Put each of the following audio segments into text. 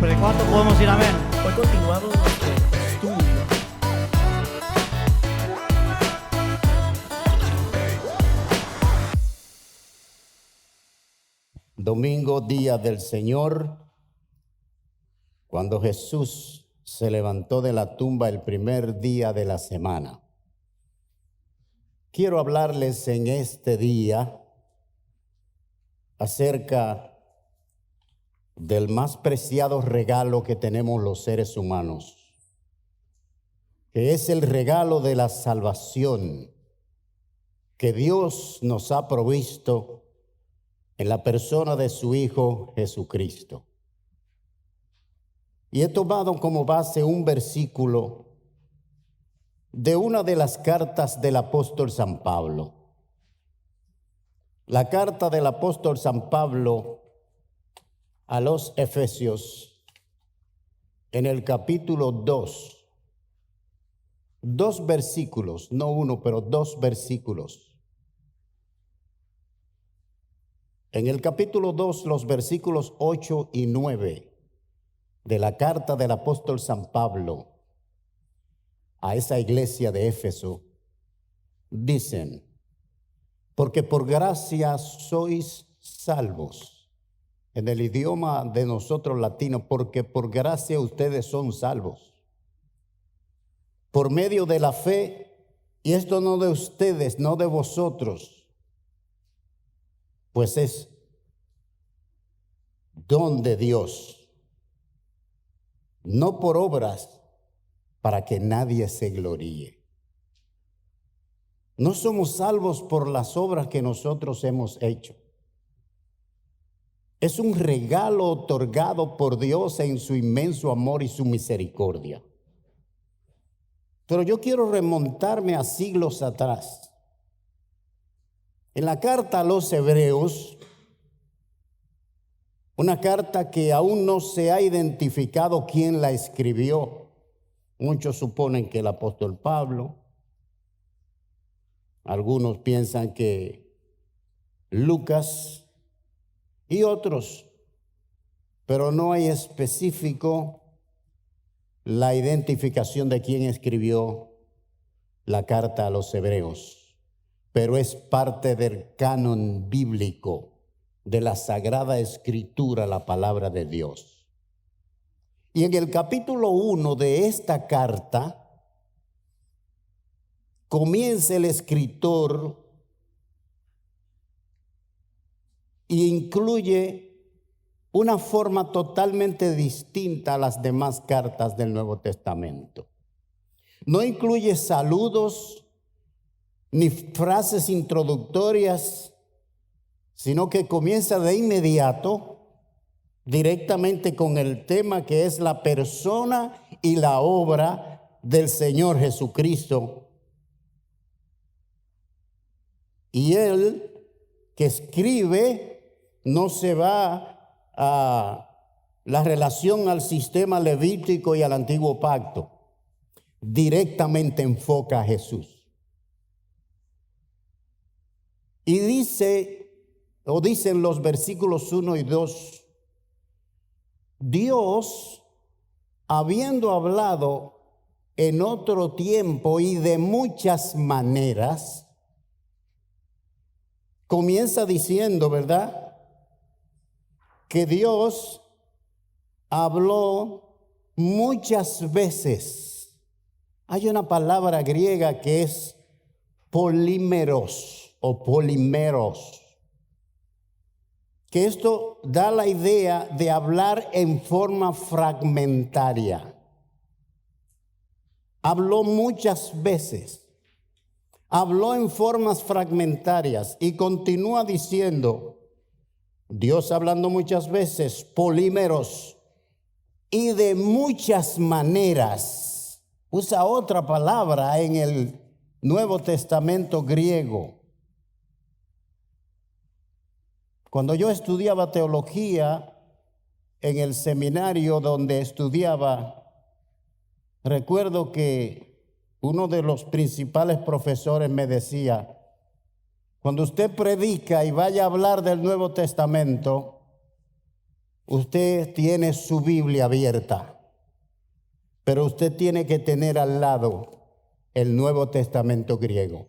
siempre. ¿Cuánto podemos decir amén? Hoy continuamos nuestro estudio Domingo, día del Señor, cuando Jesús se levantó de la tumba el primer día de la semana. Quiero hablarles en este día acerca del más preciado regalo que tenemos los seres humanos, que es el regalo de la salvación que Dios nos ha provisto en la persona de su Hijo Jesucristo. Y he tomado como base un versículo de una de las cartas del apóstol San Pablo. La carta del apóstol San Pablo a los Efesios, en el capítulo 2. 2 versículos, no uno, pero 2 versículos. En el capítulo 2, los versículos 8 y 9 de la carta del apóstol San Pablo a esa iglesia de Éfeso, dicen: porque por gracia sois salvos. En el idioma de nosotros latinos, porque por gracia ustedes son salvos. Por medio de la fe, y esto no de ustedes, no de vosotros, pues es don de Dios, no por obras, para que nadie se gloríe. No somos salvos por las obras que nosotros hemos hecho. Es un regalo otorgado por Dios en su inmenso amor y su misericordia. Pero yo quiero remontarme a siglos atrás. En la carta a los Hebreos, una carta que aún no se ha identificado quién la escribió. Muchos suponen que el apóstol Pablo. Algunos piensan que Lucas y otros, pero no hay específico la identificación de quién escribió la carta a los Hebreos. Pero es parte del canon bíblico de la Sagrada Escritura, la palabra de Dios. Y en el capítulo 1 de esta carta comienza el escritor e incluye una forma totalmente distinta a las demás cartas del Nuevo Testamento. No incluye saludos ni frases introductorias, sino que comienza de inmediato directamente con el tema que es la persona y la obra del Señor Jesucristo. Y él que escribe no se va a la relación al sistema levítico y al antiguo pacto, directamente enfoca a Jesús. Y dicen los versículos 1 y 2, Dios, habiendo hablado en otro tiempo y de muchas maneras, comienza diciendo, ¿verdad?, que Dios habló muchas veces. Hay una palabra griega que es polímeros o polimeros, que esto da la idea de hablar en forma fragmentaria. Habló muchas veces, habló en formas fragmentarias y continúa diciendo, Dios hablando muchas veces, polímeros, y de muchas maneras. Usa otra palabra en el Nuevo Testamento griego. Cuando yo estudiaba teología en el seminario donde estudiaba, recuerdo que uno de los principales profesores me decía, cuando usted predica y vaya a hablar del Nuevo Testamento, usted tiene su Biblia abierta, pero usted tiene que tener al lado el Nuevo Testamento griego,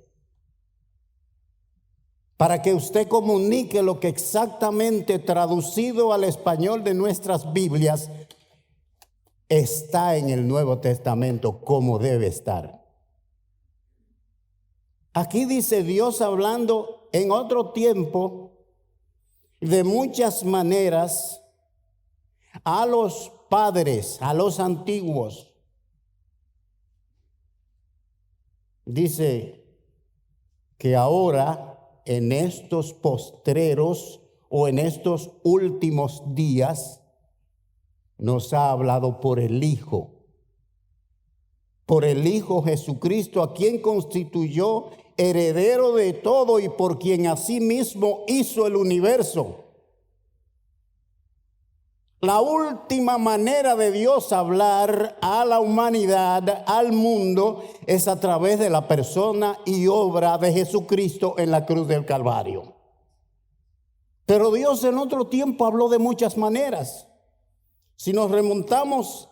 para que usted comunique lo que exactamente traducido al español de nuestras Biblias está en el Nuevo Testamento como debe estar. Aquí dice Dios hablando en otro tiempo, de muchas maneras, a los padres, a los antiguos. Dice que ahora, en estos postreros o en estos últimos días, nos ha hablado por el Hijo Jesucristo, a quien constituyó heredero de todo y por quien asimismo hizo el universo. La última manera de Dios hablar a la humanidad, al mundo, es a través de la persona y obra de Jesucristo en la cruz del Calvario. Pero Dios en otro tiempo habló de muchas maneras. Si nos remontamos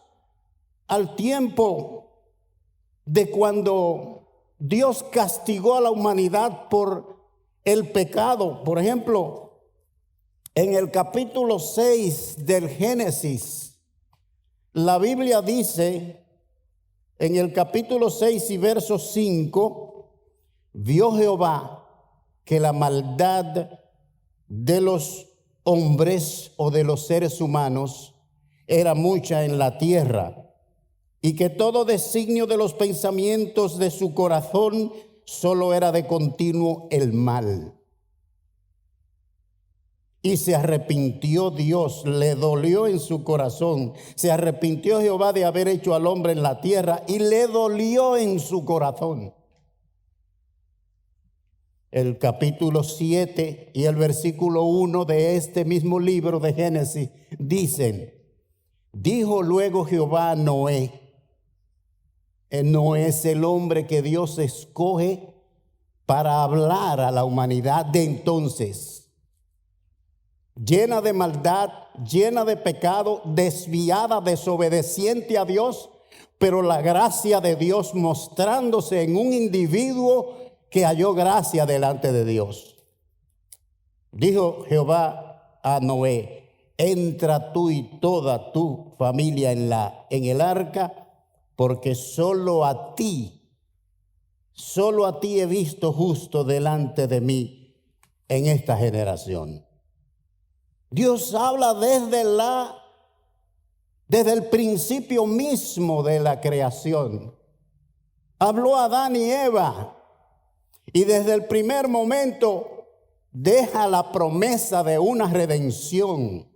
al tiempo de cuando Dios castigó a la humanidad por el pecado, por ejemplo, en el capítulo 6 del Génesis, la Biblia dice, en el capítulo 6 y verso 5, vio Jehová que la maldad de los hombres o de los seres humanos era mucha en la tierra, y que todo designio de los pensamientos de su corazón solo era de continuo el mal. Y se arrepintió Dios, le dolió en su corazón. Se arrepintió Jehová de haber hecho al hombre en la tierra y le dolió en su corazón. El capítulo 7 y el versículo 1 de este mismo libro de Génesis dicen: dijo luego Jehová a Noé. No es el hombre que Dios escoge para hablar a la humanidad de entonces, llena de maldad, llena de pecado, desviada, desobedeciente a Dios, pero la gracia de Dios mostrándose en un individuo que halló gracia delante de Dios. Dijo Jehová a Noé: entra tú y toda tu familia en el arca, porque solo a ti he visto justo delante de mí en esta generación. Dios habla desde el principio mismo de la creación. Habló a Adán y Eva, y desde el primer momento deja la promesa de una redención.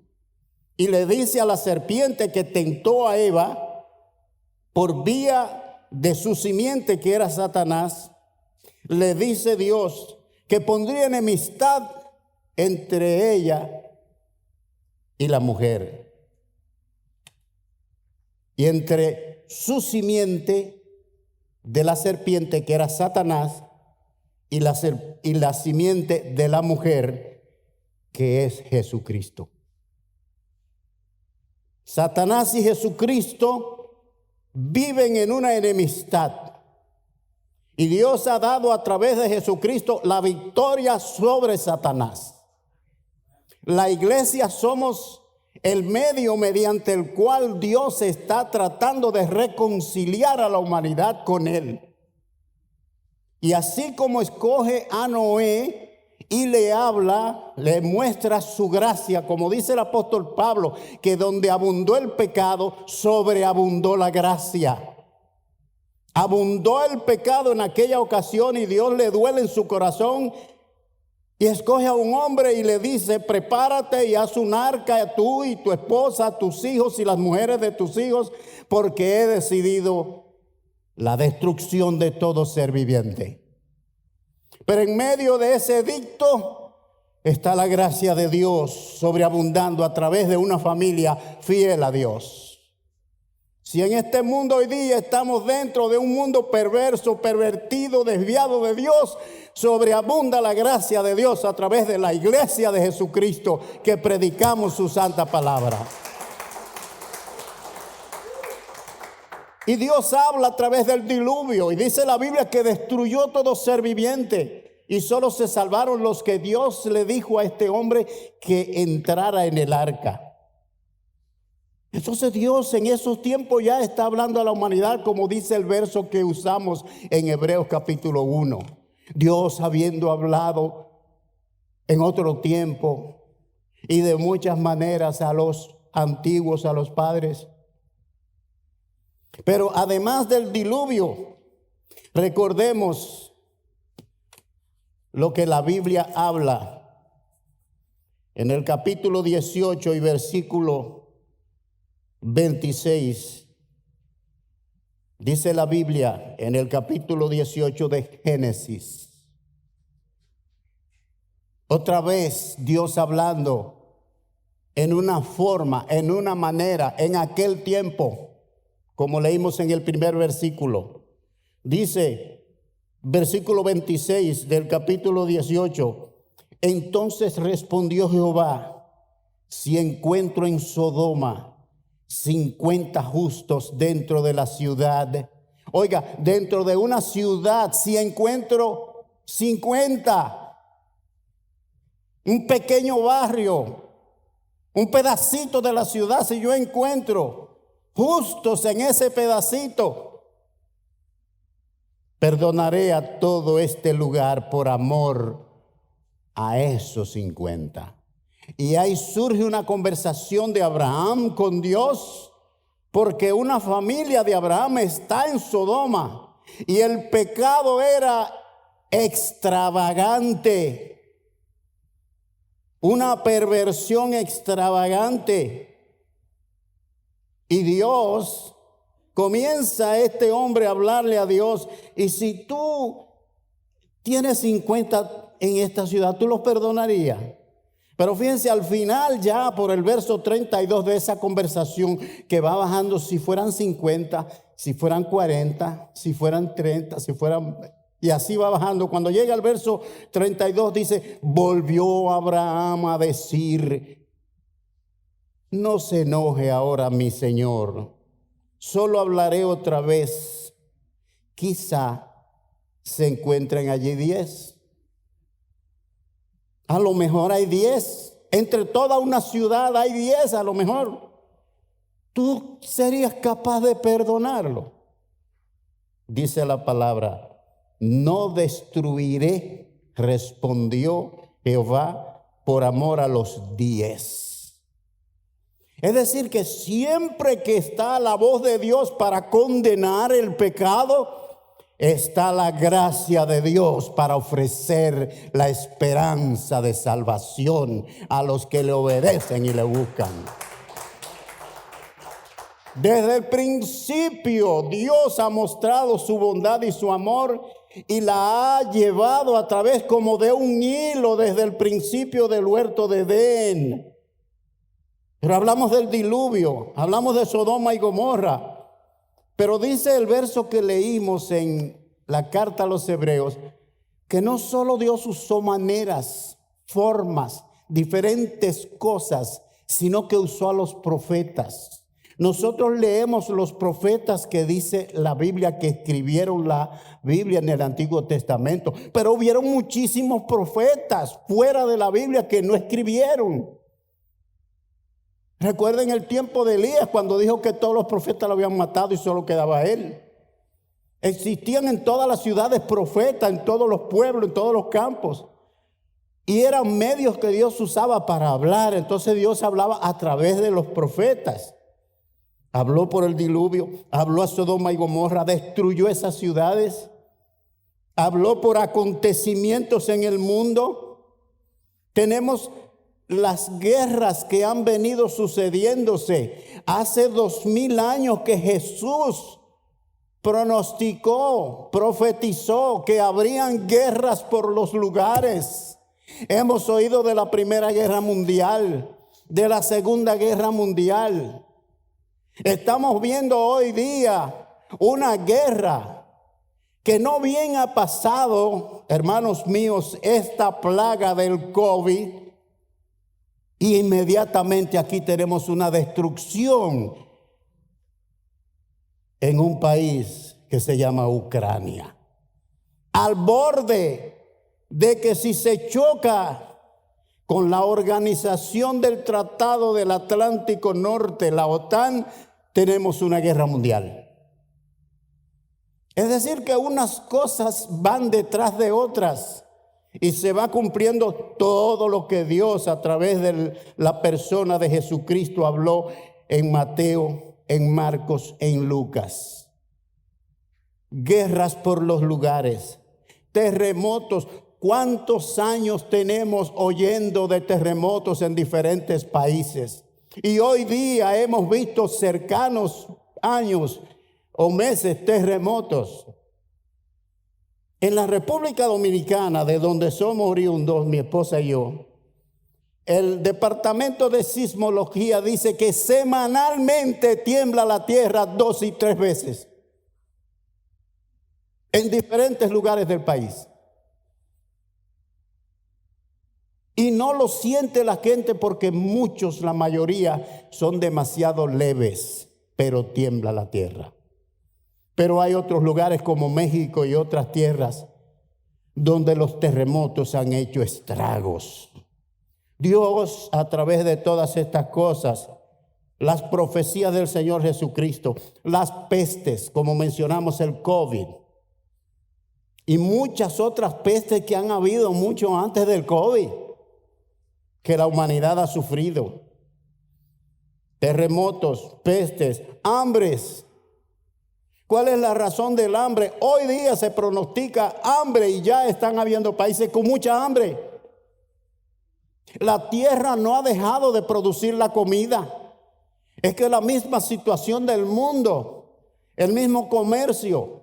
Y le dice a la serpiente que tentó a Eva, por vía de su simiente, que era Satanás, le dice Dios que pondría enemistad entre ella y la mujer, y entre su simiente de la serpiente, que era Satanás, y la simiente de la mujer, que es Jesucristo. Satanás y Jesucristo viven en una enemistad, y Dios ha dado a través de Jesucristo la victoria sobre Satanás. La iglesia somos el medio mediante el cual Dios está tratando de reconciliar a la humanidad con Él. Y así como escoge a Noé y le habla, le muestra su gracia, como dice el apóstol Pablo, que donde abundó el pecado, sobreabundó la gracia. Abundó el pecado en aquella ocasión y Dios le duele en su corazón, y escoge a un hombre y le dice: prepárate y haz un arca, tú y tu esposa, tus hijos y las mujeres de tus hijos, porque he decidido la destrucción de todo ser viviente. Pero en medio de ese edicto está la gracia de Dios sobreabundando a través de una familia fiel a Dios. Si en este mundo hoy día estamos dentro de un mundo perverso, pervertido, desviado de Dios, sobreabunda la gracia de Dios a través de la iglesia de Jesucristo que predicamos su santa palabra. Y Dios habla a través del diluvio y dice la Biblia que destruyó todo ser viviente y solo se salvaron los que Dios le dijo a este hombre que entrara en el arca. Entonces Dios en esos tiempos ya está hablando a la humanidad, como dice el verso que usamos en Hebreos capítulo 1. Dios habiendo hablado en otro tiempo y de muchas maneras a los antiguos, a los padres. Pero además del diluvio, recordemos lo que la Biblia habla en el capítulo 18 y versículo 26. Dice la Biblia en el capítulo 18 de Génesis. Otra vez Dios hablando en una forma, en una manera, en aquel tiempo, como leímos en el primer versículo. Dice, versículo 26 del capítulo 18. Entonces respondió Jehová: si encuentro en Sodoma 50 justos dentro de la ciudad. Oiga, dentro de una ciudad, si encuentro 50, un pequeño barrio, un pedacito de la ciudad, si yo encuentro justos en ese pedacito, perdonaré a todo este lugar por amor a esos 50. Y ahí surge una conversación de Abraham con Dios, porque una familia de Abraham está en Sodoma y el pecado era extravagante, una perversión extravagante. Y Dios comienza a este hombre a hablarle a Dios: y si tú tienes 50 en esta ciudad, ¿tú los perdonarías? Pero fíjense, al final ya por el verso 32 de esa conversación que va bajando, si fueran 50, si fueran 40, si fueran 30, si fueran... Y así va bajando. Cuando llega al verso 32 dice: volvió Abraham a decir: no se enoje ahora mi señor, solo hablaré otra vez, quizá se encuentren allí 10. A lo mejor hay 10. Entre toda una ciudad hay 10 a lo mejor. ¿Tú serías capaz de perdonarlo? Dice la palabra: no destruiré, respondió Jehová, por amor a los 10. Es decir, que siempre que está la voz de Dios para condenar el pecado, está la gracia de Dios para ofrecer la esperanza de salvación a los que le obedecen y le buscan. Desde el principio Dios ha mostrado su bondad y su amor y la ha llevado a través como de un hilo desde el principio del huerto de Edén. Pero hablamos del diluvio, hablamos de Sodoma y Gomorra. Pero dice el verso que leímos en la carta a los Hebreos que no solo Dios usó maneras, formas, diferentes cosas, sino que usó a los profetas. Nosotros leemos los profetas que dice la Biblia que escribieron la Biblia en el Antiguo Testamento, pero hubieron muchísimos profetas fuera de la Biblia que no escribieron. Recuerden el tiempo de Elías, cuando dijo que todos los profetas lo habían matado y solo quedaba él. Existían en todas las ciudades profetas, en todos los pueblos, en todos los campos. Y eran medios que Dios usaba para hablar. Entonces Dios hablaba a través de los profetas. Habló por el diluvio, habló a Sodoma y Gomorra, destruyó esas ciudades. Habló por acontecimientos en el mundo. Tenemos las guerras que han venido sucediéndose. Hace 2000 años que Jesús pronosticó, profetizó que habrían guerras por los lugares. Hemos oído de la Primera Guerra Mundial, de la Segunda Guerra Mundial. Estamos viendo hoy día una guerra que no bien ha pasado, hermanos míos, esta plaga del COVID. Y inmediatamente aquí tenemos una destrucción en un país que se llama Ucrania. Al borde de que si se choca con la organización del Tratado del Atlántico Norte, la OTAN, tenemos una guerra mundial. Es decir, que unas cosas van detrás de otras y se va cumpliendo todo lo que Dios a través de la persona de Jesucristo habló en Mateo, en Marcos, en Lucas. Guerras por los lugares, terremotos. ¿Cuántos años tenemos oyendo de terremotos en diferentes países? Y hoy día hemos visto cercanos años o meses terremotos. En la República Dominicana, de donde somos oriundos, mi esposa y yo, el Departamento de Sismología dice que semanalmente tiembla la tierra 2 y 3 veces en diferentes lugares del país. Y no lo siente la gente porque muchos, la mayoría, son demasiado leves, pero tiembla la tierra. Pero hay otros lugares como México y otras tierras donde los terremotos han hecho estragos. Dios, a través de todas estas cosas, las profecías del Señor Jesucristo, las pestes, como mencionamos el COVID, y muchas otras pestes que han habido mucho antes del COVID, que la humanidad ha sufrido. Terremotos, pestes, hambres. ¿Cuál es la razón del hambre? Hoy día se pronostica hambre y ya están habiendo países con mucha hambre. La tierra no ha dejado de producir la comida. Es que la misma situación del mundo, el mismo comercio,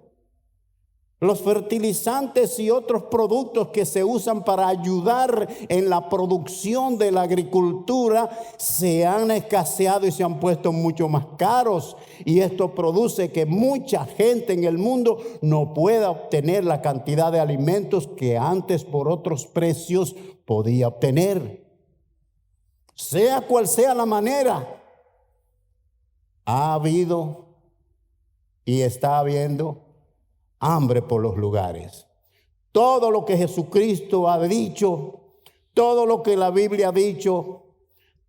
los fertilizantes y otros productos que se usan para ayudar en la producción de la agricultura se han escaseado y se han puesto mucho más caros. Y esto produce que mucha gente en el mundo no pueda obtener la cantidad de alimentos que antes por otros precios podía obtener. Sea cual sea la manera, ha habido y está habiendo hambre por los lugares. Todo lo que Jesucristo ha dicho, todo lo que la Biblia ha dicho,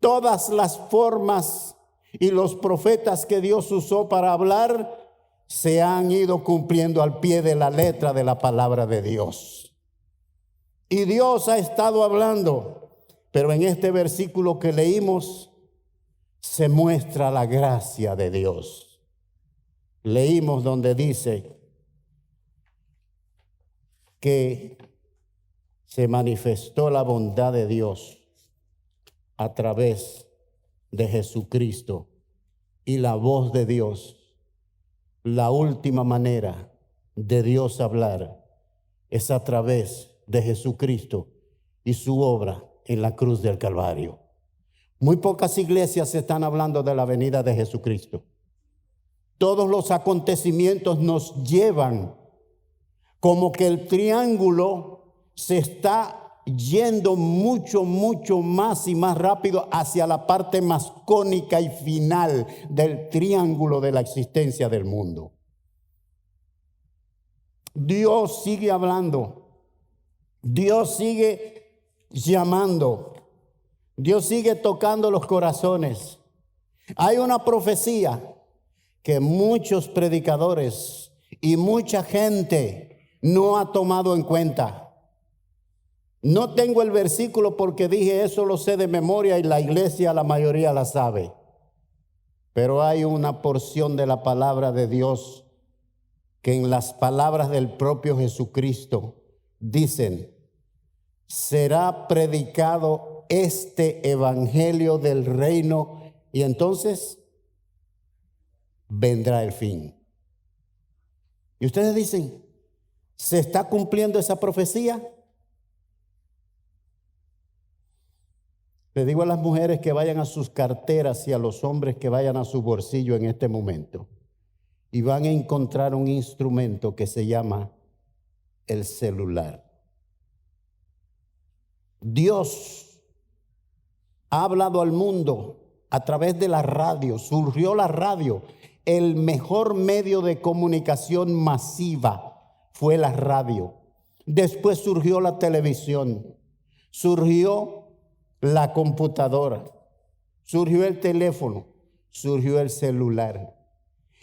todas las formas y los profetas que Dios usó para hablar, se han ido cumpliendo al pie de la letra de la palabra de Dios. Y Dios ha estado hablando, pero en este versículo que leímos se muestra la gracia de Dios. Leímos donde dice que se manifestó la bondad de Dios a través de Jesucristo y la voz de Dios. La última manera de Dios hablar es a través de Jesucristo y su obra en la cruz del Calvario. Muy pocas iglesias están hablando de la venida de Jesucristo. Todos los acontecimientos nos llevan como que el triángulo se está yendo mucho más y más rápido hacia la parte más cónica y final del triángulo de la existencia del mundo. Dios sigue hablando, Dios sigue llamando, Dios sigue tocando los corazones. Hay una profecía que muchos predicadores y mucha gente no ha tomado en cuenta. No tengo el versículo porque dije eso lo sé de memoria y la iglesia la mayoría la sabe. Pero hay una porción de la palabra de Dios que en las palabras del propio Jesucristo dicen: será predicado este evangelio del reino y entonces vendrá el fin. Y ustedes dicen, ¿se está cumpliendo esa profecía? Le digo a las mujeres que vayan a sus carteras y a los hombres que vayan a su bolsillo en este momento y van a encontrar un instrumento que se llama el celular. Dios ha hablado al mundo a través de la radio. Surgió la radio. El mejor medio de comunicación masiva fue la radio. Después surgió la televisión. Surgió la computadora, surgió el teléfono, surgió el celular.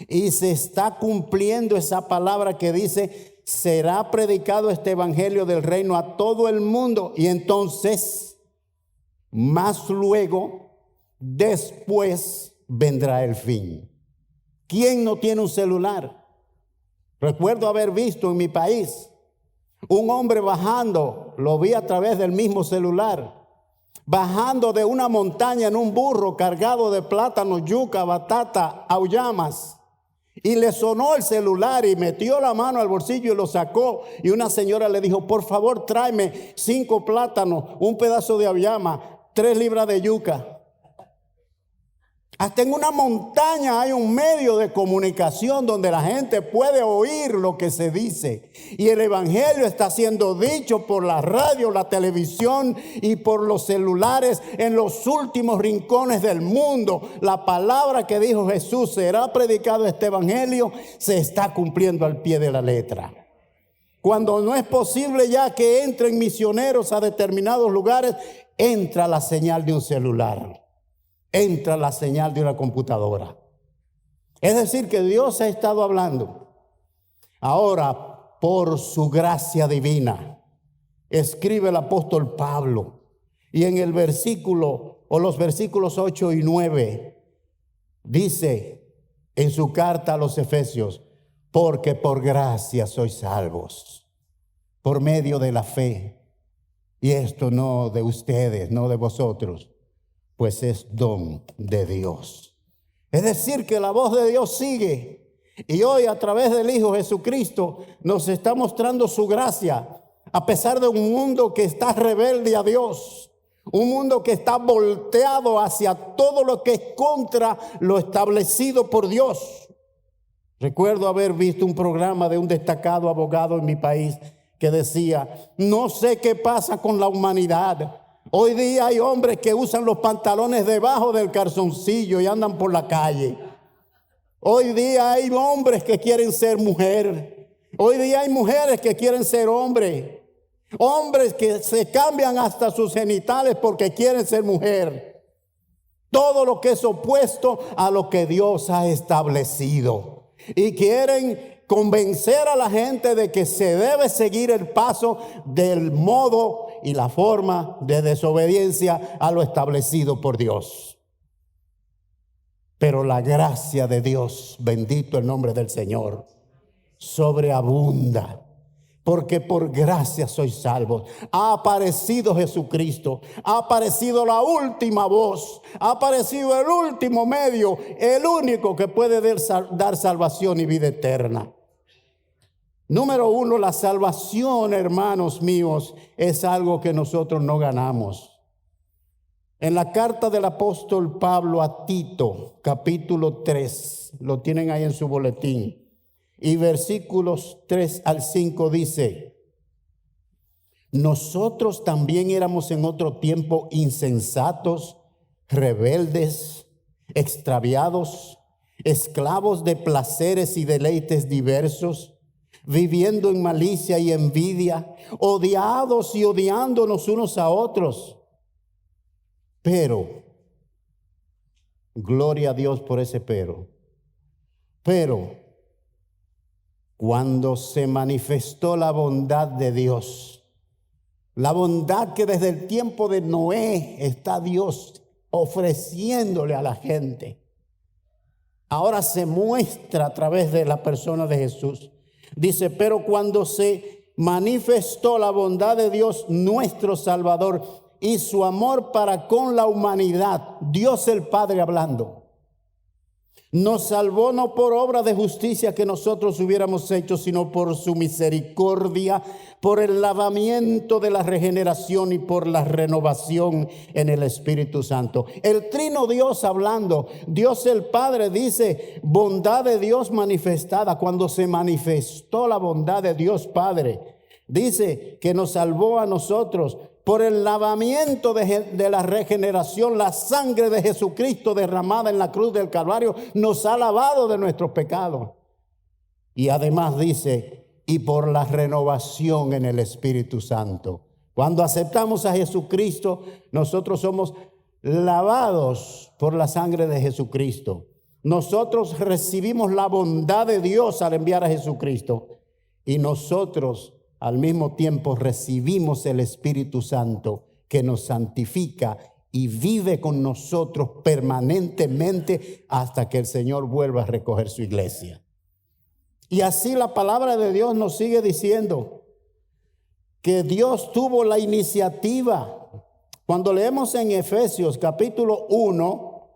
Y se está cumpliendo esa palabra que dice, será predicado este evangelio del reino a todo el mundo. Y entonces, más luego, después vendrá el fin. ¿Quién no tiene un celular? Recuerdo haber visto en mi país un hombre bajando, lo vi a través del mismo celular, bajando de una montaña en un burro cargado de plátanos, yuca, batata, auyamas. Y le sonó el celular y metió la mano al bolsillo y lo sacó. Y una señora le dijo, por favor, tráeme 5 plátanos, un pedazo de auyama, 3 libras de yuca. Hasta en una montaña hay un medio de comunicación donde la gente puede oír lo que se dice. Y el evangelio está siendo dicho por la radio, la televisión y por los celulares en los últimos rincones del mundo. La palabra que dijo Jesús, será predicado este evangelio, se está cumpliendo al pie de la letra. Cuando no es posible ya que entren misioneros a determinados lugares, entra la señal de un celular. Entra la señal de una computadora. Es decir, que Dios ha estado hablando. Ahora, por su gracia divina, escribe el apóstol Pablo. Y en el versículo, o los versículos 8 y 9, dice en su carta a los Efesios, porque por gracia sois salvos, por medio de la fe. Y esto no de ustedes, no de vosotros, pues es don de Dios. Es decir, que la voz de Dios sigue. Y hoy a través del Hijo Jesucristo nos está mostrando su gracia. A pesar de un mundo que está rebelde a Dios. Un mundo que está volteado hacia todo lo que es contra lo establecido por Dios. Recuerdo haber visto un programa de un destacado abogado en mi país que decía, no sé qué pasa con la humanidad. Hoy día hay hombres que usan los pantalones debajo del calzoncillo y andan por la calle. Hoy día hay hombres que quieren ser mujer. Hoy día hay mujeres que quieren ser hombre. Hombres que se cambian hasta sus genitales porque quieren ser mujer. Todo lo que es opuesto a lo que Dios ha establecido. Y quieren convencer a la gente de que se debe seguir el paso del modo y la forma de desobediencia a lo establecido por Dios. Pero la gracia de Dios, bendito el nombre del Señor, sobreabunda. Porque por gracia sois salvos. Ha aparecido Jesucristo. Ha aparecido la última voz. Ha aparecido el último medio. El único que puede dar salvación y vida eterna. Número 1, la salvación, hermanos míos, es algo que nosotros no ganamos. En la carta del apóstol Pablo a Tito, capítulo 3, lo tienen ahí en su boletín, y versículos 3 al 5 dice, nosotros también éramos en otro tiempo insensatos, rebeldes, extraviados, esclavos de placeres y deleites diversos, viviendo en malicia y envidia, odiados y odiándonos unos a otros. Pero, gloria a Dios por ese pero, cuando se manifestó la bondad de Dios, la bondad que desde el tiempo de Noé está Dios ofreciéndole a la gente, ahora se muestra a través de la persona de Jesús. Dice, pero cuando se manifestó la bondad de Dios, nuestro Salvador, y su amor para con la humanidad, Dios el Padre hablando, Nos salvó no por obra de justicia que nosotros hubiéramos hecho, sino por su misericordia, por el lavamiento de la regeneración y por la renovación en el Espíritu Santo. El trino Dios hablando, Dios el Padre dice, bondad de Dios manifestada. Cuando se manifestó la bondad de Dios Padre, dice que nos salvó a nosotros por el lavamiento de la regeneración. La sangre de Jesucristo derramada en la cruz del Calvario nos ha lavado de nuestros pecados. Y además dice, y por la renovación en el Espíritu Santo. Cuando aceptamos a Jesucristo, nosotros somos lavados por la sangre de Jesucristo. Nosotros recibimos la bondad de Dios al enviar a Jesucristo. Y nosotros al mismo tiempo recibimos el Espíritu Santo que nos santifica y vive con nosotros permanentemente hasta que el Señor vuelva a recoger su iglesia. Y así la palabra de Dios nos sigue diciendo que Dios tuvo la iniciativa. Cuando leemos en Efesios capítulo 1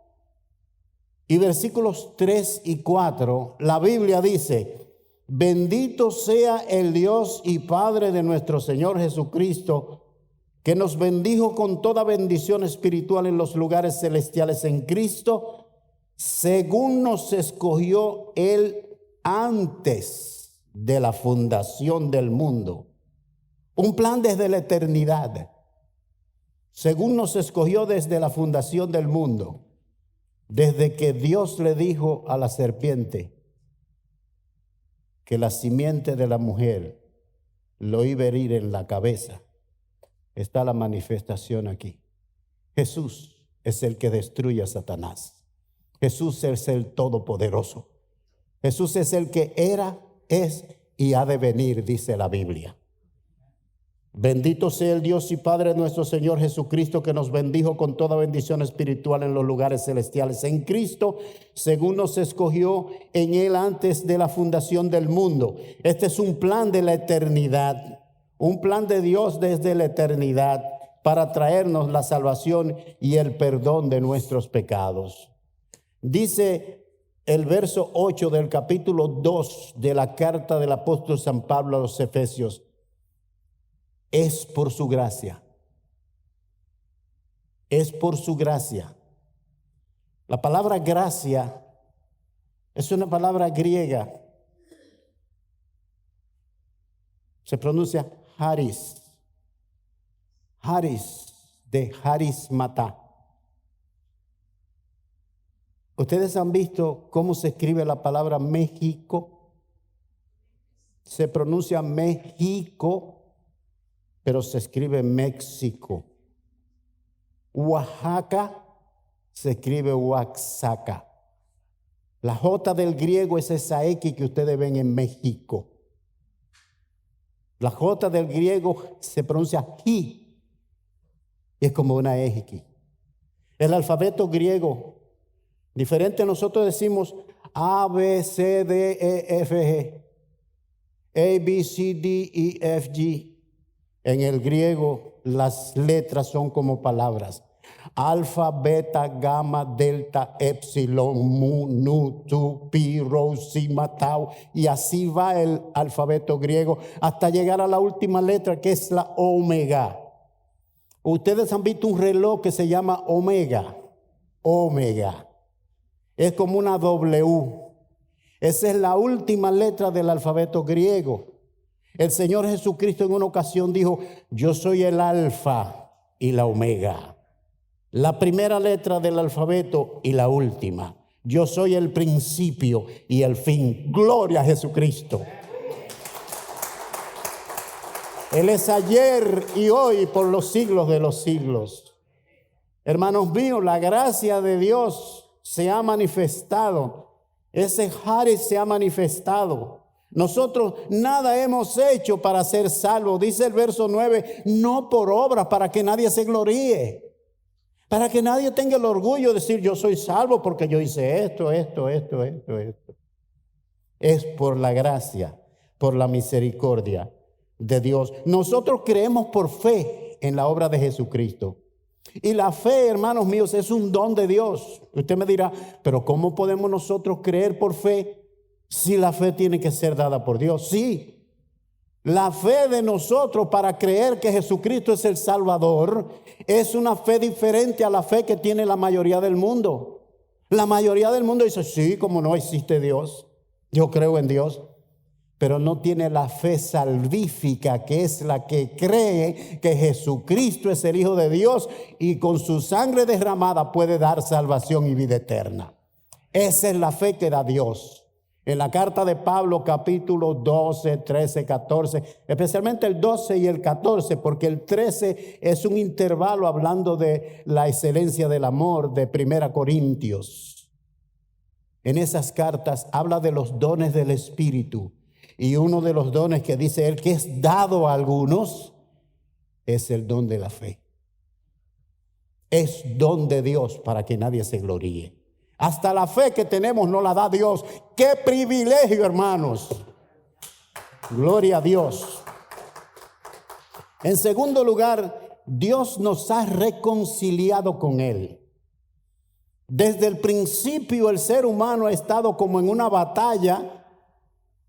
y versículos 3 y 4, la Biblia dice: bendito sea el Dios y Padre de nuestro Señor Jesucristo, que nos bendijo con toda bendición espiritual en los lugares celestiales en Cristo, según nos escogió Él antes de la fundación del mundo. Un plan desde la eternidad. Según nos escogió desde la fundación del mundo, desde que Dios le dijo a la serpiente que la simiente de la mujer lo iba a herir en la cabeza, está la manifestación aquí. Jesús es el que destruye a Satanás. Jesús es el Todopoderoso. Jesús es el que era, es y ha de venir, dice la Biblia. Bendito sea el Dios y Padre de nuestro Señor Jesucristo, que nos bendijo con toda bendición espiritual en los lugares celestiales en Cristo, según nos escogió en Él antes de la fundación del mundo. Este es un plan de la eternidad, un plan de Dios desde la eternidad para traernos la salvación y el perdón de nuestros pecados. Dice el verso 8 del capítulo 2 de la carta del apóstol San Pablo a los Efesios: es por su gracia. Es por su gracia. La palabra gracia es una palabra griega. Se pronuncia charis. Charis, de charismata. ¿Ustedes han visto cómo se escribe la palabra México? Se pronuncia México, pero se escribe México. Oaxaca se escribe Oaxaca. La J del griego es esa X que ustedes ven en México. La J del griego se pronuncia Ji, y es como una X. El alfabeto griego, diferente, nosotros decimos A, B, C, D, E, F, G. A, B, C, D, E, F, G. En el griego las letras son como palabras. Alfa, beta, gamma, delta, epsilon, mu, nu, tu, pi, rho, sigma, tau. Y así va el alfabeto griego hasta llegar a la última letra, que es la omega. Ustedes han visto un reloj que se llama omega. Omega. Es como una W. Esa es la última letra del alfabeto griego. El Señor Jesucristo en una ocasión dijo: yo soy el alfa y la omega. La primera letra del alfabeto y la última. Yo soy el principio y el fin. Gloria a Jesucristo. Él es ayer y hoy por los siglos de los siglos. Hermanos míos, la gracia de Dios se ha manifestado. Ese charis se ha manifestado. Nosotros nada hemos hecho para ser salvos. Dice el verso 9, no por obras, para que nadie se gloríe. Para que nadie tenga el orgullo de decir: yo soy salvo porque yo hice esto. Es por la gracia, por la misericordia de Dios. Nosotros creemos por fe en la obra de Jesucristo. Y la fe, hermanos míos, es un don de Dios. Usted me dirá, pero ¿cómo podemos nosotros creer por fe si la fe tiene que ser dada por Dios? Sí, la fe de nosotros para creer que Jesucristo es el Salvador es una fe diferente a la fe que tiene la mayoría del mundo. La mayoría del mundo dice, sí, como no existe Dios, yo creo en Dios. Pero no tiene la fe salvífica, que es la que cree que Jesucristo es el Hijo de Dios y con su sangre derramada puede dar salvación y vida eterna. Esa es la fe que da Dios. En la carta de Pablo, capítulo 12, 13, 14, especialmente el 12 y el 14, porque el 13 es un intervalo hablando de la excelencia del amor de 1 Corintios. En esas cartas habla de los dones del Espíritu. Y uno de los dones que dice él que es dado a algunos es el don de la fe. Es don de Dios para que nadie se gloríe. Hasta la fe que tenemos no la da Dios. ¡Qué privilegio, hermanos! Gloria a Dios. En segundo lugar, Dios nos ha reconciliado con Él. Desde el principio el ser humano ha estado como en una batalla,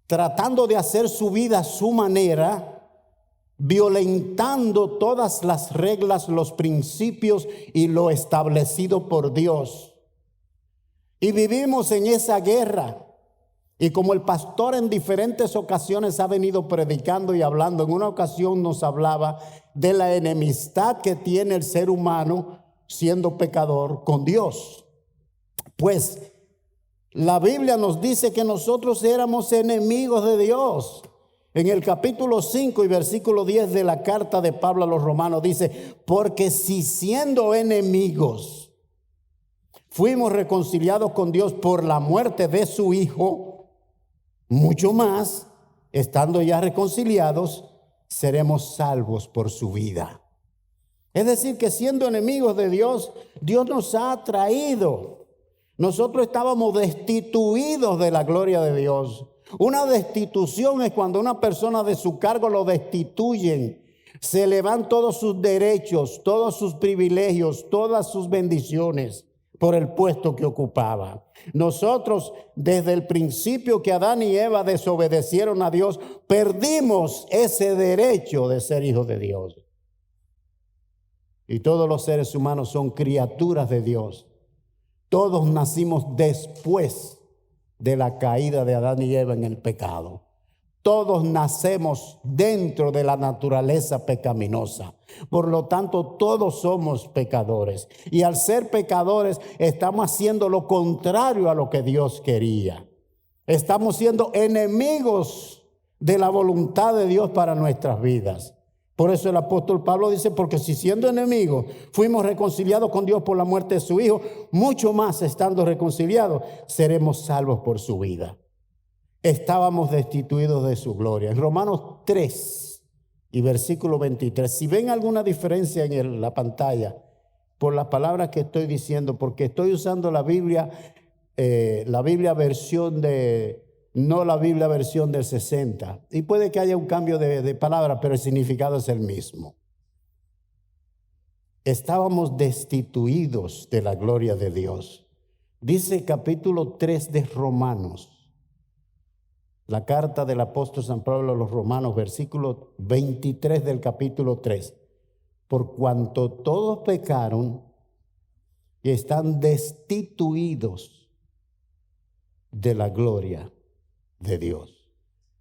tratando de hacer su vida a su manera, violentando todas las reglas, los principios y lo establecido por Dios. Y vivimos en esa guerra. Y como el pastor en diferentes ocasiones ha venido predicando y hablando, en una ocasión nos hablaba de la enemistad que tiene el ser humano siendo pecador con Dios. Pues la Biblia nos dice que nosotros éramos enemigos de Dios. En el capítulo 5 y versículo 10 de la carta de Pablo a los romanos dice, porque si siendo enemigos fuimos reconciliados con Dios por la muerte de su Hijo, mucho más, estando ya reconciliados, seremos salvos por su vida. Es decir, que siendo enemigos de Dios, Dios nos ha traído. Nosotros estábamos destituidos de la gloria de Dios. Una destitución es cuando una persona de su cargo lo destituyen. Se le van todos sus derechos, todos sus privilegios, todas sus bendiciones por el puesto que ocupaba. Nosotros, desde el principio que Adán y Eva desobedecieron a Dios, perdimos ese derecho de ser hijos de Dios. Y todos los seres humanos son criaturas de Dios. Todos nacimos después de la caída de Adán y Eva en el pecado. Todos nacemos dentro de la naturaleza pecaminosa. Por lo tanto, todos somos pecadores. Y al ser pecadores, estamos haciendo lo contrario a lo que Dios quería. Estamos siendo enemigos de la voluntad de Dios para nuestras vidas. Por eso el apóstol Pablo dice, porque si siendo enemigos fuimos reconciliados con Dios por la muerte de su Hijo, mucho más estando reconciliados, seremos salvos por su vida. Estábamos destituidos de su gloria. En Romanos 3 y versículo 23, si ven alguna diferencia en la pantalla, por las palabras que estoy diciendo, porque estoy usando la Biblia versión de... no la Biblia versión del 60. Y puede que haya un cambio de palabra, pero el significado es el mismo. Estábamos destituidos de la gloria de Dios. Dice capítulo 3 de Romanos, la carta del apóstol San Pablo a los Romanos, versículo 23 del capítulo 3. Por cuanto todos pecaron y están destituidos de la gloria de Dios.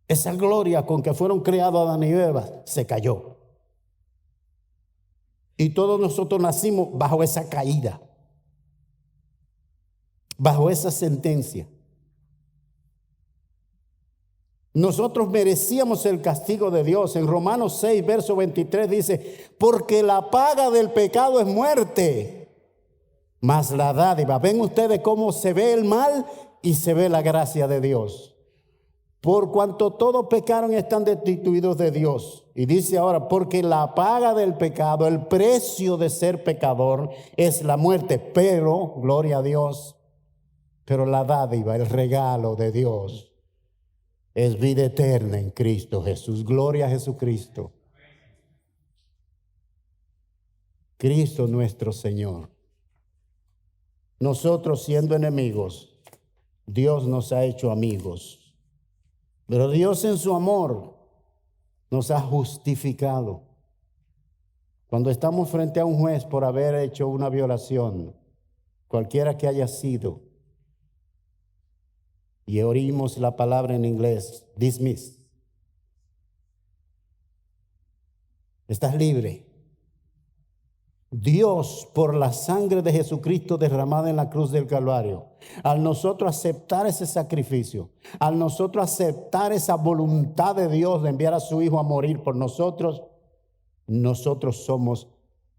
Esa gloria con que fueron creados Adán y Eva se cayó. Y todos nosotros nacimos bajo esa caída, bajo esa sentencia. Nosotros merecíamos el castigo de Dios. En Romanos 6, verso 23 dice, porque la paga del pecado es muerte, mas la dádiva. ¿Ven ustedes cómo se ve el mal y se ve la gracia de Dios? Por cuanto todos pecaron y están destituidos de Dios. Y dice ahora, porque la paga del pecado, el precio de ser pecador es la muerte. Pero, gloria a Dios, pero la dádiva, el regalo de Dios es vida eterna en Cristo Jesús. Gloria a Jesucristo. Cristo nuestro Señor. Nosotros siendo enemigos, Dios nos ha hecho amigos. Pero Dios en su amor nos ha justificado. Cuando estamos frente a un juez por haber hecho una violación, cualquiera que haya sido, y oímos la palabra en inglés, dismiss. Estás libre. Dios, por la sangre de Jesucristo derramada en la cruz del Calvario, al nosotros aceptar ese sacrificio, al nosotros aceptar esa voluntad de Dios de enviar a su Hijo a morir por nosotros, nosotros somos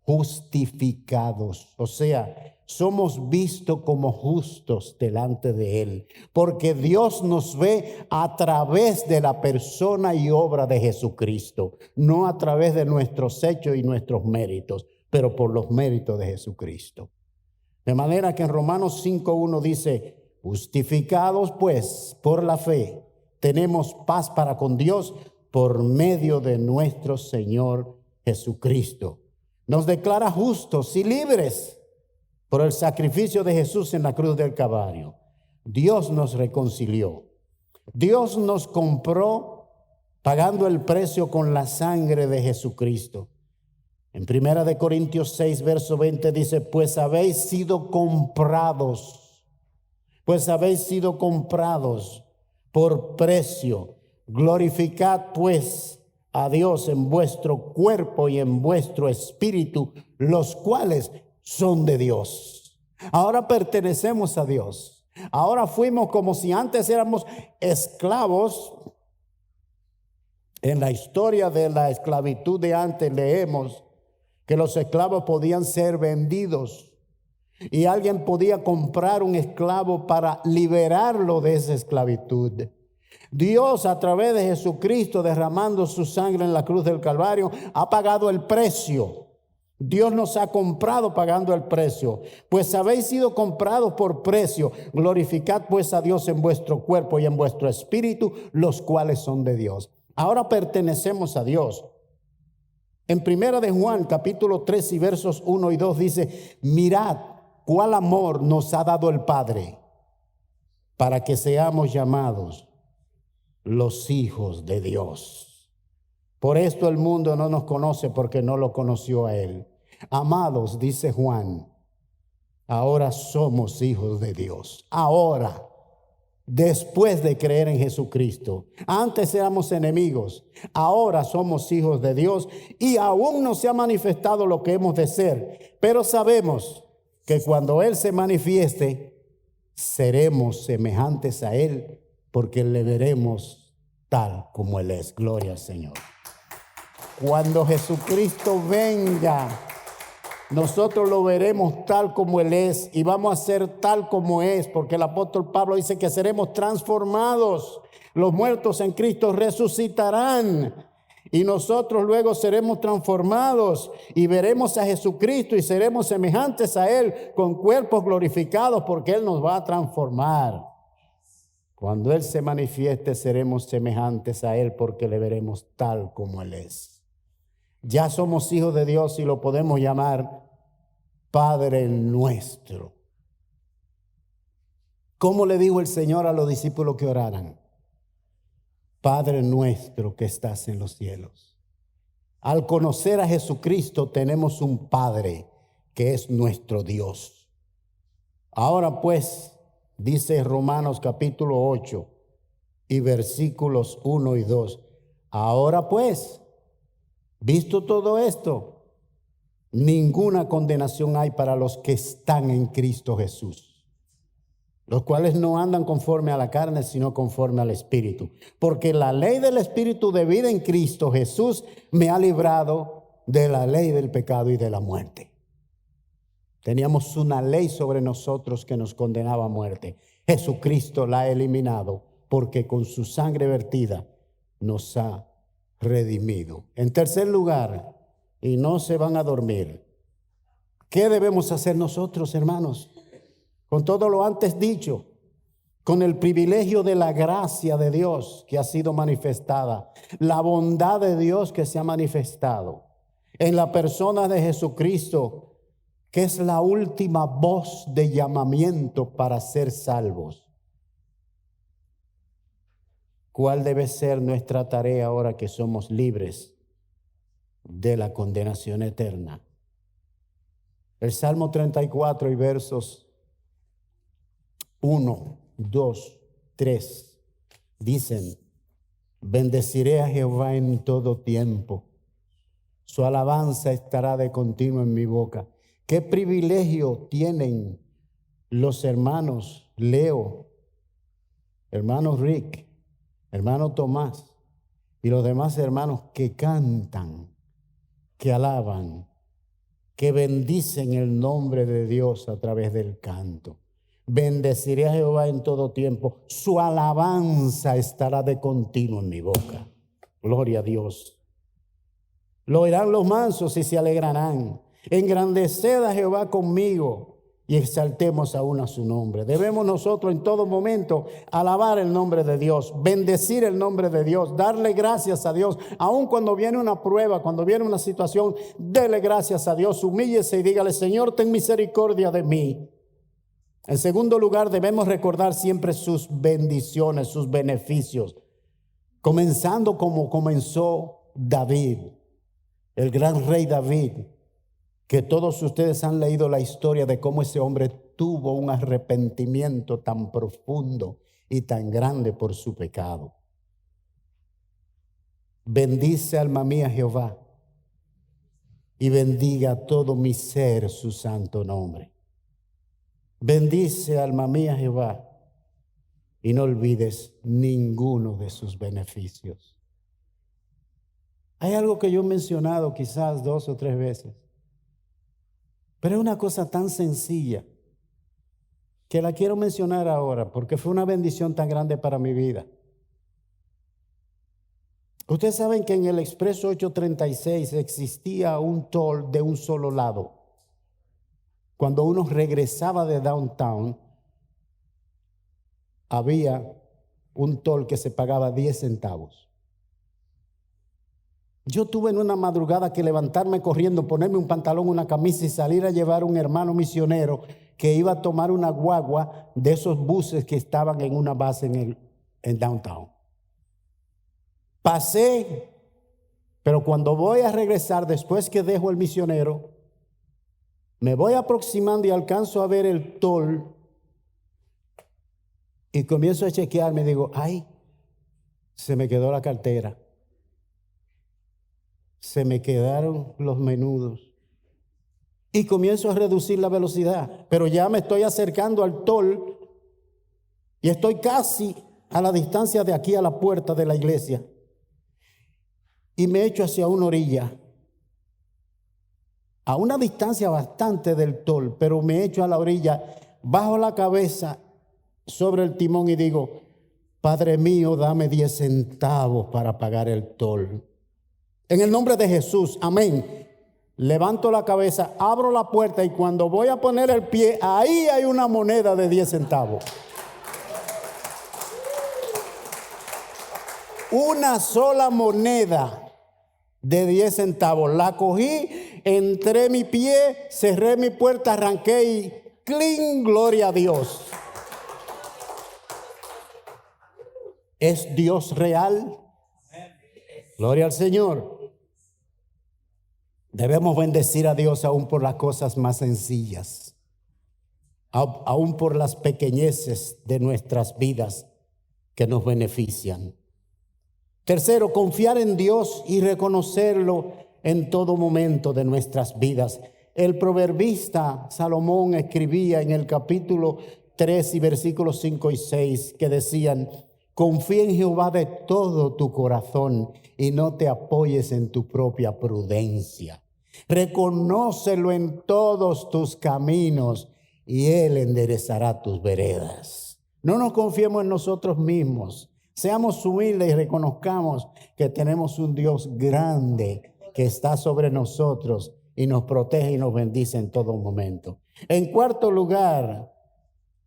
justificados. O sea, somos vistos como justos delante de Él, porque Dios nos ve a través de la persona y obra de Jesucristo, no a través de nuestros hechos y nuestros méritos, pero por los méritos de Jesucristo. De manera que en Romanos 5:1 dice, justificados pues por la fe, tenemos paz para con Dios por medio de nuestro Señor Jesucristo. Nos declara justos y libres por el sacrificio de Jesús en la cruz del Calvario. Dios nos reconcilió. Dios nos compró pagando el precio con la sangre de Jesucristo. En 1 Corintios 6, verso 20 dice, pues habéis sido comprados por precio. Glorificad pues a Dios en vuestro cuerpo y en vuestro espíritu, los cuales son de Dios. Ahora pertenecemos a Dios. Ahora fuimos como si antes éramos esclavos. En la historia de la esclavitud de antes leemos que los esclavos podían ser vendidos y alguien podía comprar un esclavo para liberarlo de esa esclavitud. Dios, a través de Jesucristo derramando su sangre en la cruz del Calvario, ha pagado el precio. Dios nos ha comprado pagando el precio. Pues habéis sido comprados por precio. Glorificad pues a Dios en vuestro cuerpo y en vuestro espíritu, los cuales son de Dios. Ahora pertenecemos a Dios. En 1 de Juan, capítulo 3 y versos 1 y 2 dice, mirad cuál amor nos ha dado el Padre para que seamos llamados los hijos de Dios. Por esto el mundo no nos conoce porque no lo conoció a Él. Amados, dice Juan, ahora somos hijos de Dios. Ahora, después de creer en Jesucristo. Antes éramos enemigos, ahora somos hijos de Dios y aún no se ha manifestado lo que hemos de ser. Pero sabemos que cuando Él se manifieste, seremos semejantes a Él porque le veremos tal como Él es. Gloria al Señor. Cuando Jesucristo venga, nosotros lo veremos tal como Él es y vamos a ser tal como es, porque el apóstol Pablo dice que seremos transformados. Los muertos en Cristo resucitarán y nosotros luego seremos transformados y veremos a Jesucristo y seremos semejantes a Él con cuerpos glorificados porque Él nos va a transformar. Cuando Él se manifieste seremos semejantes a Él porque le veremos tal como Él es. Ya somos hijos de Dios y lo podemos llamar Padre nuestro. ¿Cómo le dijo el Señor a los discípulos que oraran? Padre nuestro que estás en los cielos. Al conocer a Jesucristo tenemos un Padre que es nuestro Dios. Ahora pues, dice Romanos capítulo 8 y versículos 1 y 2. Ahora pues, visto todo esto, ninguna condenación hay para los que están en Cristo Jesús, los cuales no andan conforme a la carne, sino conforme al Espíritu. Porque la ley del Espíritu de vida en Cristo Jesús me ha librado de la ley del pecado y de la muerte. Teníamos una ley sobre nosotros que nos condenaba a muerte. Jesucristo la ha eliminado porque con su sangre vertida nos ha redimido. En tercer lugar, y no se van a dormir, ¿qué debemos hacer nosotros, hermanos? Con todo lo antes dicho, con el privilegio de la gracia de Dios que ha sido manifestada, la bondad de Dios que se ha manifestado, en la persona de Jesucristo, que es la última voz de llamamiento para ser salvos. ¿Cuál debe ser nuestra tarea ahora que somos libres de la condenación eterna? El Salmo 34 y versos 1, 2, 3 dicen: bendeciré a Jehová en todo tiempo. Su alabanza estará de continuo en mi boca. Qué privilegio tienen los hermanos Leo, hermano Rick, hermano Tomás y los demás hermanos que cantan, que alaban, que bendicen el nombre de Dios a través del canto. Bendeciré a Jehová en todo tiempo. Su alabanza estará de continuo en mi boca. Gloria a Dios. Lo oirán los mansos y se alegrarán. Engrandeced a Jehová conmigo y exaltemos aún a su nombre. Debemos nosotros en todo momento alabar el nombre de Dios, bendecir el nombre de Dios, darle gracias a Dios. Aun cuando viene una prueba, cuando viene una situación, dele gracias a Dios, humíllese y dígale: Señor, ten misericordia de mí. En segundo lugar, debemos recordar siempre sus bendiciones, sus beneficios, comenzando como comenzó David, el gran rey David, que todos ustedes han leído la historia de cómo ese hombre tuvo un arrepentimiento tan profundo y tan grande por su pecado. Bendice, alma mía, Jehová, y bendiga todo mi ser su santo nombre. Bendice, alma mía, Jehová, y no olvides ninguno de sus beneficios. Hay algo que yo he mencionado quizás 2 o 3 veces, pero es una cosa tan sencilla que la quiero mencionar ahora porque fue una bendición tan grande para mi vida. Ustedes saben que en el Expreso 836 existía un toll de un solo lado. Cuando uno regresaba de downtown, había un toll que se pagaba 10 centavos. Yo tuve en una madrugada que levantarme corriendo, ponerme un pantalón, una camisa y salir a llevar a un hermano misionero que iba a tomar una guagua de esos buses que estaban en una base en downtown. Pasé, pero cuando voy a regresar, después que dejo el misionero, me voy aproximando y alcanzo a ver el toll y comienzo a chequearme. Digo: ay, se me quedó la cartera, se me quedaron los menudos. Y comienzo a reducir la velocidad, pero ya me estoy acercando al toll y estoy casi a la distancia de aquí a la puerta de la iglesia. Y me echo hacia una orilla, a una distancia bastante del toll, pero me echo a la orilla, bajo la cabeza sobre el timón y digo: Padre mío, dame 10 centavos para pagar el toll. En el nombre de Jesús, amén. Levanto la cabeza, abro la puerta y cuando voy a poner el pie, ahí hay una moneda de 10 centavos. Una sola moneda de 10 centavos. La cogí, entré mi pie, cerré mi puerta, arranqué y ¡cling! Gloria a Dios. ¿Es Dios real? Gloria al Señor. Debemos bendecir a Dios aún por las cosas más sencillas, aún por las pequeñeces de nuestras vidas que nos benefician. Tercero, confiar en Dios y reconocerlo en todo momento de nuestras vidas. El proverbista Salomón escribía en el capítulo 3 y versículos 5 y 6 que decían: confía en Jehová de todo tu corazón y no te apoyes en tu propia prudencia. Reconócelo en todos tus caminos y Él enderezará tus veredas. No nos confiemos en nosotros mismos. Seamos humildes y reconozcamos que tenemos un Dios grande que está sobre nosotros y nos protege y nos bendice en todo momento. En cuarto lugar,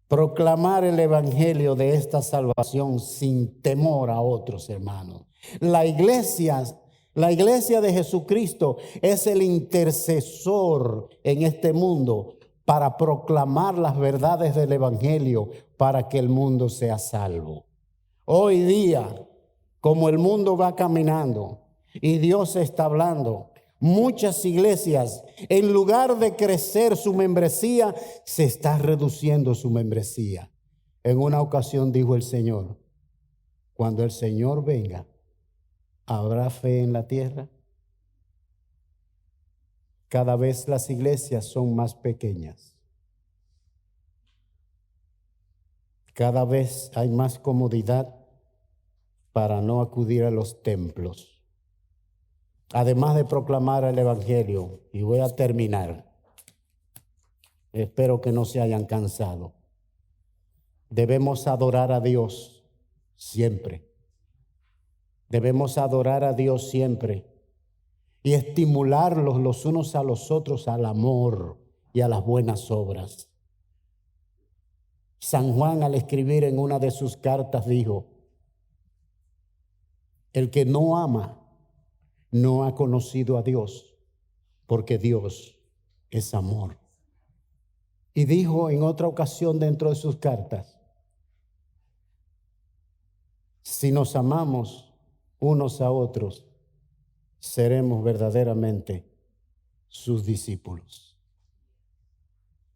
proclamar el evangelio de esta salvación sin temor a otros hermanos. La iglesia La iglesia de Jesucristo es el intercesor en este mundo para proclamar las verdades del Evangelio para que el mundo sea salvo. Hoy día, como el mundo va caminando y Dios está hablando, muchas iglesias, en lugar de crecer su membresía, se está reduciendo su membresía. En una ocasión dijo el Señor, cuando el Señor venga, ¿habrá fe en la tierra? Cada vez las iglesias son más pequeñas. Cada vez hay más comodidad para no acudir a los templos. Además de proclamar el Evangelio, y voy a terminar, espero que no se hayan cansado. Debemos adorar a Dios siempre. Debemos adorar a Dios siempre y estimularlos los unos a los otros al amor y a las buenas obras. San Juan, al escribir en una de sus cartas, dijo: el que no ama no ha conocido a Dios, porque Dios es amor. Y dijo en otra ocasión dentro de sus cartas: si nos amamos unos a otros, seremos verdaderamente sus discípulos.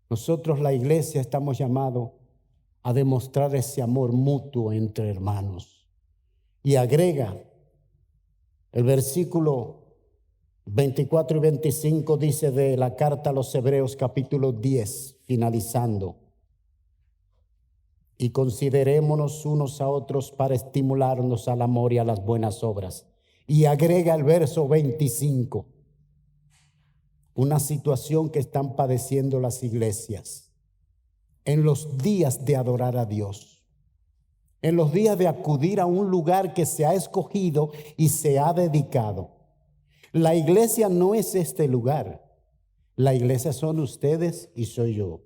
Nosotros, la iglesia, estamos llamados a demostrar ese amor mutuo entre hermanos. Y agrega el versículo 24 y 25, dice de la carta a los Hebreos capítulo 10, finalizando: y considerémonos unos a otros para estimularnos al amor y a las buenas obras. Y agrega el verso 25, una situación que están padeciendo las iglesias en los días de adorar a Dios, en los días de acudir a un lugar que se ha escogido y se ha dedicado. La iglesia no es este lugar, la iglesia son ustedes y soy yo.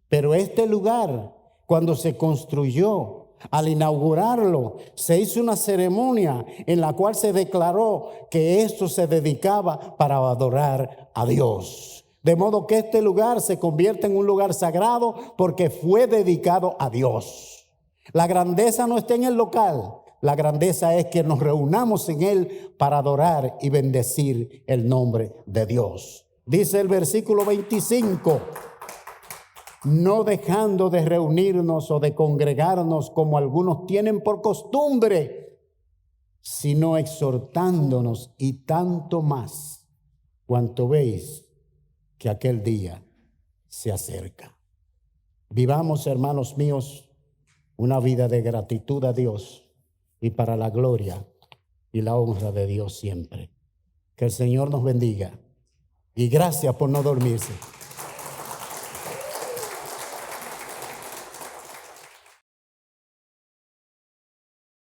Pero este lugar, cuando se construyó, al inaugurarlo, se hizo una ceremonia en la cual se declaró que esto se dedicaba para adorar a Dios. De modo que este lugar se convierte en un lugar sagrado porque fue dedicado a Dios. La grandeza no está en el local, la grandeza es que nos reunamos en él para adorar y bendecir el nombre de Dios. Dice el versículo 25: no dejando de reunirnos o de congregarnos como algunos tienen por costumbre, sino exhortándonos, y tanto más cuanto veis que aquel día se acerca. Vivamos, hermanos míos, una vida de gratitud a Dios y para la gloria y la honra de Dios siempre. Que el Señor nos bendiga y gracias por no dormirse.